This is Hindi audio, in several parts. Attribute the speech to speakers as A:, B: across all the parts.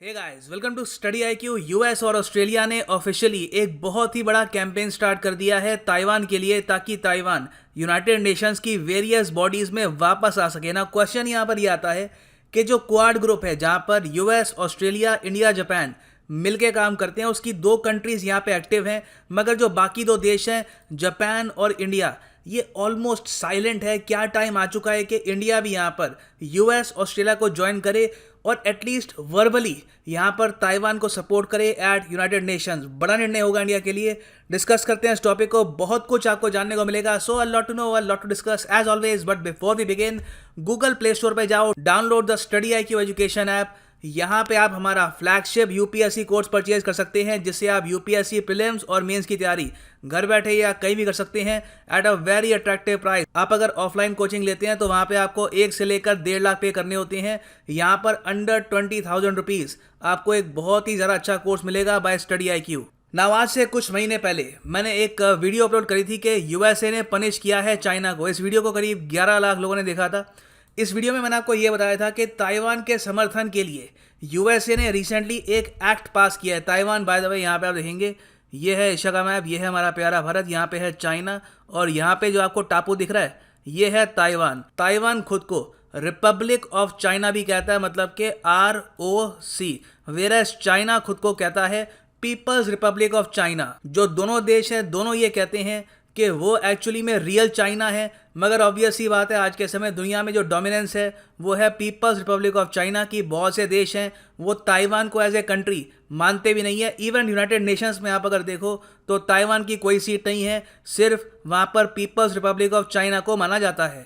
A: Hey guys, welcome to study IQ। US और ऑस्ट्रेलिया ने ऑफिशियली एक बहुत ही बड़ा कैंपेन स्टार्ट कर दिया है ताइवान के लिए, ताकि ताइवान यूनाइटेड नेशंस की वेरियस बॉडीज में वापस आ सके ना। क्वेश्चन यहाँ पर ये आता है कि जो क्वाड ग्रुप है जहाँ पर यूएस, ऑस्ट्रेलिया, इंडिया, जापान मिलके काम करते हैं, उसकी दो कंट्रीज यहाँ पे एक्टिव हैं, मगर जो बाकी दो देश हैं जापान और इंडिया, ये ऑलमोस्ट साइलेंट है। क्या टाइम आ चुका है कि इंडिया भी यहाँ पर यूएस, ऑस्ट्रेलिया को ज्वाइन करे और एटलीस्ट वर्बली यहाँ पर ताइवान को सपोर्ट करे एट यूनाइटेड नेशंस। बड़ा निर्णय होगा इंडिया के लिए। डिस्कस करते हैं इस टॉपिक को, बहुत कुछ आपको जानने को मिलेगा। So a lot to know, a lot to discuss as always. But before we begin, Google Play Store पे जाओ, download the study IQ education app. यहाँ पे आप हमारा फ्लैगशिप यूपीएससी कोर्स परचेज कर सकते हैं, जिससे आप यूपीएससी प्रीलिम्स और मेंस की तैयारी घर बैठे या कहीं भी कर सकते हैं at a very attractive price. आप अगर ऑफलाइन कोचिंग लेते हैं तो वहाँ पे आपको 1 से लेकर 1.5 लाख पे करने होते हैं। यहाँ पर अंडर 20,000 रुपीज़ आपको एक बहुत ही ज़्यादा अच्छा कोर्स मिलेगा बाय स्टडी IQ। ना आज से कुछ महीने पहले मैंने एक वीडियो अपलोड करी थी कि यूएसए ने पनिश किया है चाइना को। इस वीडियो को करीब 11 लाख लोगों ने देखा था। इस वीडियो में मैंने आपको ये बताया था कि ताइवान के समर्थन के लिए यूएसए ने रिसेंटली एक एक्ट पास किया है। ताइवान, बाय द वे, यहाँ पे आप देखेंगे ये है एशिया का मैप, ये है हमारा प्यारा भारत, यहाँ पे है चाइना और यहाँ पे जो आपको टापू दिख रहा है ये है ताइवान। ताइवान खुद को रिपब्लिक ऑफ चाइना भी कहता है, मतलब कि ROC, वेयरएज चाइना खुद को कहता है पीपल्स रिपब्लिक ऑफ चाइना। जो दोनों देश हैं, दोनों ये कहते हैं कि वो एक्चुअली में रियल चाइना है, मगर ऑब्वियस ही बात है आज के समय दुनिया में जो डोमिनेंस है वो है पीपल्स रिपब्लिक ऑफ चाइना की। बहुत से देश हैं वो ताइवान को एज ए कंट्री मानते भी नहीं है। इवन यूनाइटेड नेशंस में आप अगर देखो तो ताइवान की कोई सीट नहीं है, सिर्फ वहाँ पर पीपल्स रिपब्लिक ऑफ चाइना को माना जाता है।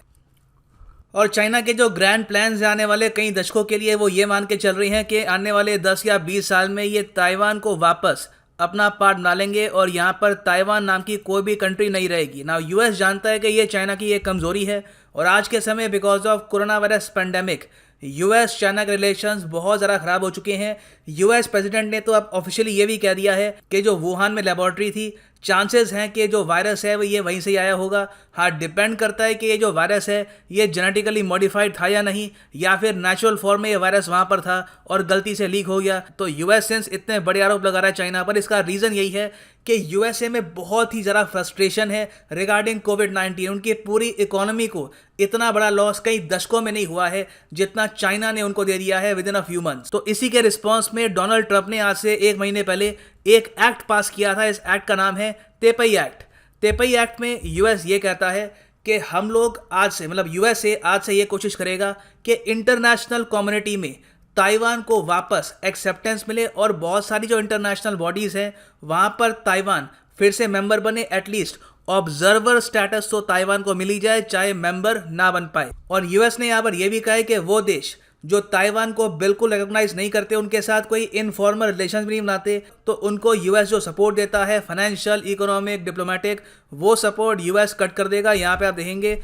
A: और चाइना के जो ग्रैंड प्लान्स हैं आने वाले कई दशकों के लिए, वो ये मान के चल रही हैं कि आने वाले 10 या 20 साल में ये ताइवान को वापस अपना पार्ट बना लेंगे और यहाँ पर ताइवान नाम की कोई भी कंट्री नहीं रहेगी ना। यूएस जानता है कि ये चाइना की एक कमजोरी है और आज के समय because of corona virus pandemic US China के रिलेशंस बहुत ज़्यादा ख़राब हो चुके हैं। यूएस प्रेसिडेंट ने तो अब ऑफिशियली ये भी कह दिया है कि जो वुहान में लेबोरेटरी थी, चांसेस हैं कि जो वायरस है वो ये वहीं से ही आया होगा। हाँ, डिपेंड करता है कि ये जो वायरस है ये जेनेटिकली मॉडिफाइड था या नहीं, या फिर नेचुरल फॉर्म में ये वायरस वहाँ पर था और गलती से लीक हो गया। तो यूएस सिंस इतने बड़े आरोप लगा रहा है चाइना पर, इसका रीज़न यही है कि यूएसए में बहुत ही ज़्यादा फ्रस्ट्रेशन है रिगार्डिंग कोविड-19। उनकी पूरी इकोनॉमी को इतना बड़ा लॉस कई दशकों में नहीं हुआ है जितना चाइना ने उनको दे दिया है with in a few months. तो इसी के रिस्पॉन्स में डोनाल्ड ट्रंप ने आज से 1 महीने पहले एक एक्ट पास किया था। इस एक्ट का नाम है तेपई एक्ट। तेपई एक्ट में यूएस ये कहता है कि हम लोग आज से, मतलब यूएसए आज से ये कोशिश करेगा कि इंटरनेशनल कम्युनिटी में ताइवान को वापस एक्सेप्टेंस मिले और बहुत सारी जो इंटरनेशनल बॉडीज़ हैं वहाँ पर ताइवान फिर से मेंबर बने। एटलीस्ट ऑब्जर्वर स्टेटस तो ताइवान को मिली जाए, चाहे मेंबर ना बन पाए। और यूएस ने यहाँ पर यह भी कहा है कि वो देश जो ताइवान को बिल्कुल रिकॉग्नाइज नहीं करते, उनके साथ कोई इनफॉर्मल रिलेशन भी नहीं बनाते, तो उनको यूएस जो सपोर्ट देता है फाइनेंशियल, इकोनॉमिक, डिप्लोमेटिक, वो सपोर्ट यूएस कट कर देगा। यहाँ पे आप देखेंगे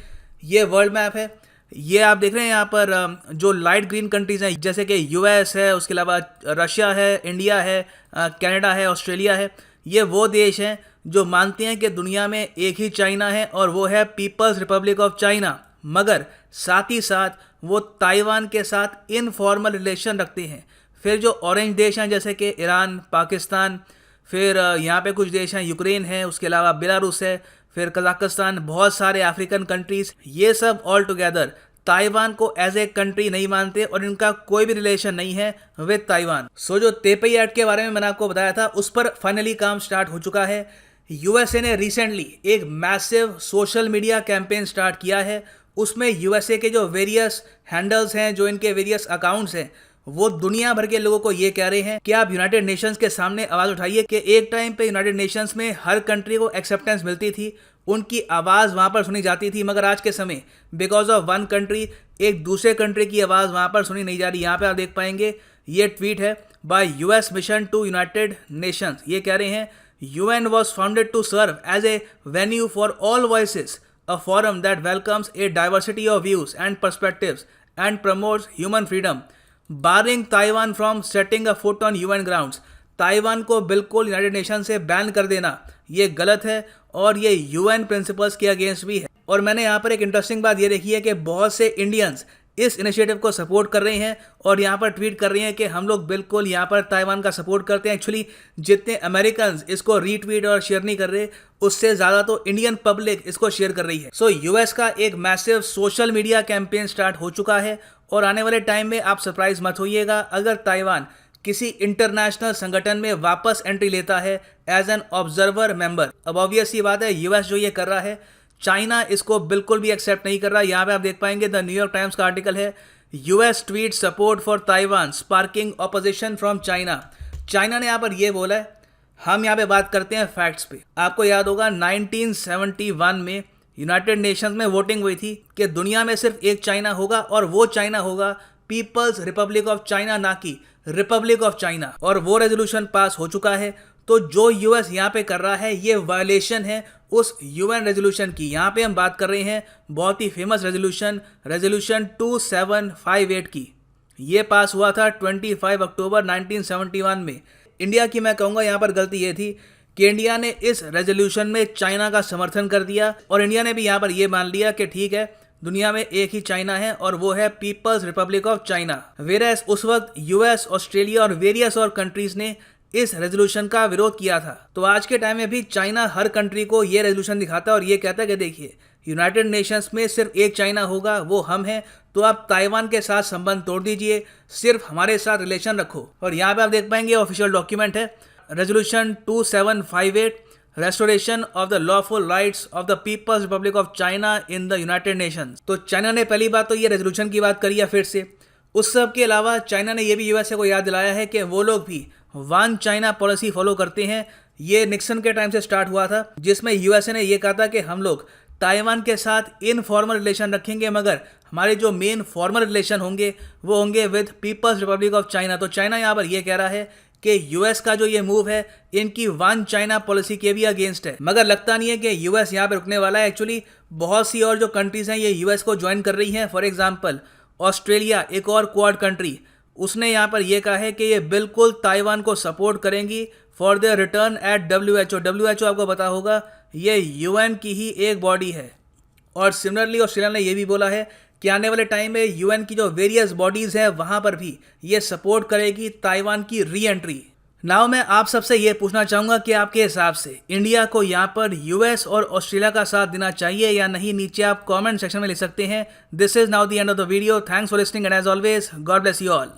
A: ये वर्ल्ड मैप है, ये आप देख रहे हैं यहाँ पर जो लाइट ग्रीन कंट्रीज़ हैं जैसे कि यूएस है, उसके अलावा रशिया है, इंडिया है, कनाडा है, ऑस्ट्रेलिया है। ये वो देश हैं जो मानते हैं कि दुनिया में एक ही चाइना है और वो है पीपल्स रिपब्लिक ऑफ चाइना, मगर साथ ही साथ वो ताइवान के साथ इनफॉर्मल रिलेशन रखते हैं। फिर जो ऑरेंज देश हैं जैसे कि ईरान, पाकिस्तान, फिर यहाँ पे कुछ देश हैं, यूक्रेन है, उसके अलावा बेलारूस है, फिर कजाकिस्तान, बहुत सारे अफ्रीकन कंट्रीज़, ये सब ऑल टुगेदर ताइवान को एज ए कंट्री नहीं मानते और इनका कोई भी रिलेशन नहीं है विद ताइवान। सो जो तेपई एक्ट के बारे में मैंने आपको बताया था, उस पर फाइनली काम स्टार्ट हो चुका है। यूएसए ने रिसेंटली एक massive social media campaign start किया है। उसमें यूएसए के जो वेरियस हैंडल्स हैं, जो इनके वेरियस अकाउंट्स हैं, वो दुनिया भर के लोगों को ये कह रहे हैं कि आप यूनाइटेड नेशंस के सामने आवाज़ उठाइए कि एक टाइम पे यूनाइटेड नेशंस में हर कंट्री को एक्सेप्टेंस मिलती थी, उनकी आवाज़ वहाँ पर सुनी जाती थी, मगर आज के समय बिकॉज ऑफ वन कंट्री एक दूसरे कंट्री की आवाज़ वहाँ पर सुनी नहीं जा रही। यहाँ पे आप देख पाएंगे ये ट्वीट है by US mission to United Nations. ये कह रहे हैं UN was founded to serve as a venue for all voices, a forum that welcomes a diversity of views and perspectives and promotes human freedom, barring Taiwan from setting a foot on UN grounds। Taiwan को बिल्कुल यूनाइटेड नेशन से बैन कर देना ये गलत है और ये UN प्रिंसिपल्स के अगेंस्ट भी है। और मैंने यहाँ पर एक इंटरेस्टिंग बात ये देखी है कि बहुत से इंडियंस इस इनिशिएटिव को सपोर्ट कर रहे हैं और यहाँ पर ट्वीट कर रहे हैं कि हम लोग बिल्कुल यहाँ पर ताइवान का सपोर्ट करते हैं। एक्चुअली जितने अमेरिकन इसको रीट्वीट और शेयर नहीं कर रहे, उससे ज़्यादा तो इंडियन पब्लिक इसको शेयर कर रही है। सो यूएस का एक massive social media campaign start हो चुका है और आने वाले टाइम में आप सरप्राइज मत होइएगा अगर ताइवान किसी इंटरनेशनल संगठन में वापस एंट्री लेता है एज एन ऑब्जर्वर मेंबर। अब ऑब्वियस सी बात है, यूएस जो ये कर रहा है, चाइना इसको बिल्कुल भी एक्सेप्ट नहीं कर रहा। यहाँ पे आप देख पाएंगे द न्यूयॉर्क टाइम्स का आर्टिकल है, US tweet support for Taiwan sparking opposition from China. China ने यहाँ पर ये बोला है। हम यहाँ पे बात करते हैं फैक्ट्स पे। आपको याद होगा 1971 में यूनाइटेड नेशंस में वोटिंग हुई थी कि दुनिया में सिर्फ एक चाइना होगा और वो चाइना होगा पीपल्स रिपब्लिक ऑफ चाइना, ना कि रिपब्लिक ऑफ चाइना। और वो रेजोल्यूशन पास हो चुका है। तो जो यूएस यहाँ पे कर रहा है ये वायलेशन है उस यूएन रेजोल्यूशन की। यहाँ पे हम बात कर रहे हैं बहुत ही फेमस रेजोल्यूशन 2758 की। ये पास हुआ था 25 अक्टूबर 1971 में। इंडिया की मैं कहूँगा यहाँ पर गलती ये थी कि इंडिया ने इस रेजोल्यूशन में चाइना का समर्थन कर दिया और इंडिया ने भी यहाँ पर ये मान लिया कि ठीक है, दुनिया में एक ही चाइना है और वो है People's Republic of China. Whereas उस वक्त यूएस, ऑस्ट्रेलिया और वेरियस और कंट्रीज ने इस रेजोल्यूशन का विरोध किया था। तो आज के टाइम में भी चाइना हर कंट्री को ये रेजोल्यूशन दिखाता है और ये कहता है कि देखिए, यूनाइटेड नेशंस में सिर्फ एक चाइना होगा, वो हम हैं, तो आप ताइवान के साथ संबंध तोड़ दीजिए, सिर्फ हमारे साथ रिलेशन रखो। और यहाँ पे आप देख पाएंगे ऑफिशियल डॉक्यूमेंट है resolution 2758 restoration of the lawful rights of the People's Republic of China in the United Nations. तो चाइना ने पहली बात तो ये रेजोल्यूशन की बात करी है फिर से। उस सब के अलावा चाइना ने ये भी यूएसए को याद दिलाया है कि वो लोग भी वन चाइना पॉलिसी फॉलो करते हैं। ये निक्सन के टाइम से स्टार्ट हुआ था, जिसमें यूएसए ने ये कहा था कि हम लोग ताइवान के साथ इनफॉर्मल रिलेशन रखेंगे, मगर हमारे जो मेन फॉर्मल रिलेशन होंगे वो होंगे with People's Republic of China. तो चाइना यहाँ पर ये कह रहा है कि यूएस का जो ये मूव है इनकी वन चाइना पॉलिसी के भी अगेंस्ट है। मगर लगता नहीं है कि यूएस यहाँ पे रुकने वाला है। एक्चुअली बहुत सी और जो कंट्रीज हैं ये यूएस को ज्वाइन कर रही हैं। फॉर एग्जांपल ऑस्ट्रेलिया, एक और क्वाड कंट्री, उसने यहाँ पर यह कहा है कि ये बिल्कुल ताइवान को सपोर्ट करेंगी for their return at WHO। WHO आपको पता होगा ये यूएन की ही एक बॉडी है। और सिमिलरली ऑस्ट्रेलिया ने यह भी बोला है कि आने वाले टाइम में यूएन की जो वेरियस बॉडीज़ है वहाँ पर भी ये सपोर्ट करेगी ताइवान की री एंट्री। नाउ मैं आप सबसे ये पूछना चाहूँगा कि आपके हिसाब से इंडिया को यहाँ पर यूएस और ऑस्ट्रेलिया का साथ देना चाहिए या नहीं? नीचे आप कमेंट सेक्शन में लिख सकते हैं। This is now the end of the video. Thanks for listening and as always God bless you all.